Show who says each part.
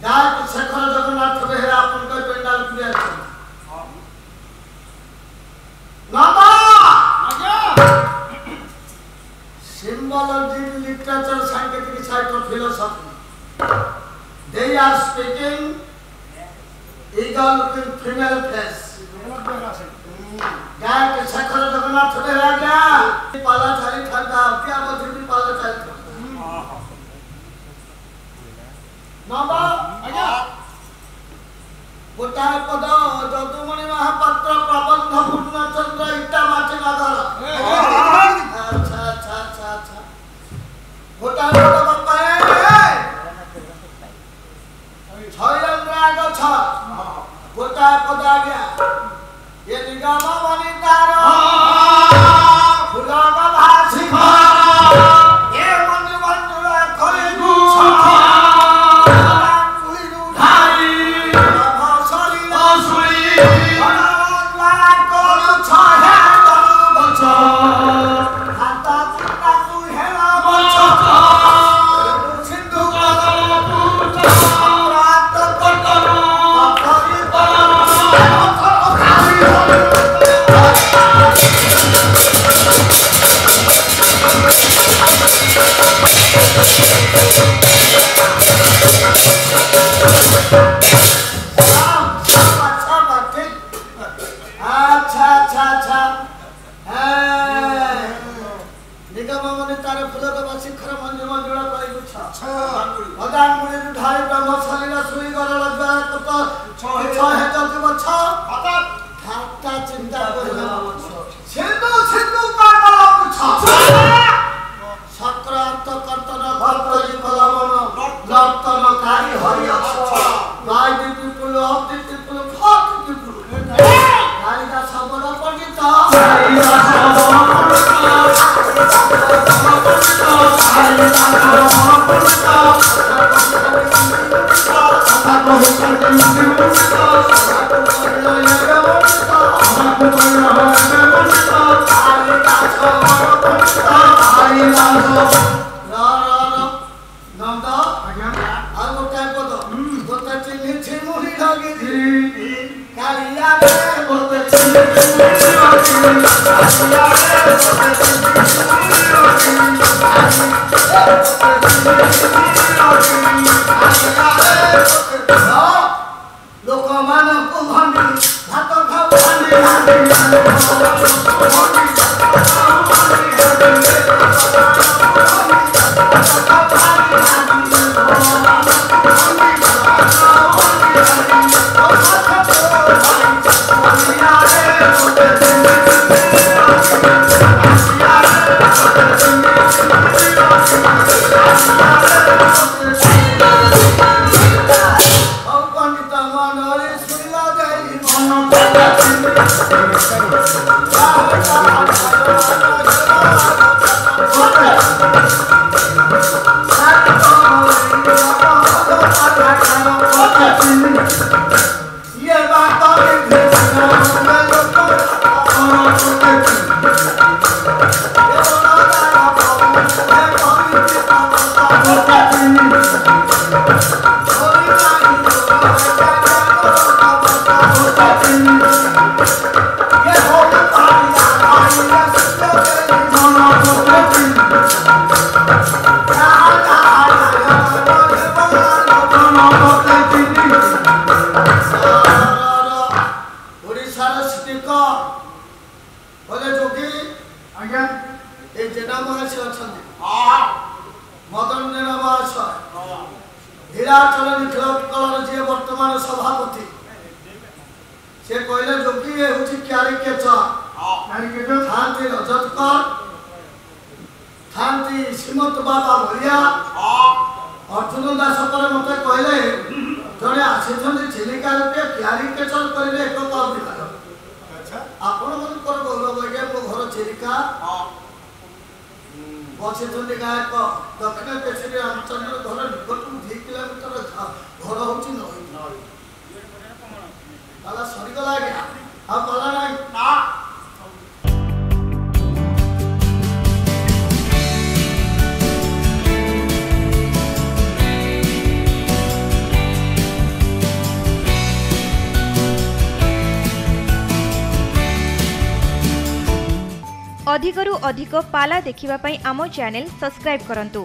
Speaker 1: ଗାୟକ ଶେଖର ଜଗନ୍ନାଥ ବେହେରା ଆପଣଙ୍କ pandal ପୁରିଆଛନ୍ତି Symbology, literature, scientific side of philosophy. They are speaking eagle looking female face. गायक शेखर जगन्नाथ बेहेरा क्या पाला चाली ठंडा क्या मधुर भी पाला चाली नंदा गोटाए पद जदुमणि महापात्र प्रबंध पूर्णचंद्र इटा माटी नगर अच्छा अच्छा अच्छा अच्छा गोटाए पद बापा छयन्द्रा गछ गोटाए पद आ गया ये निगम वनितार फुलग भासी ये मन बंधुरा खले गुछ
Speaker 2: अधिकरु अधिक पाला देखिबा पई आमो चैनल सब्सक्राइब करंतु।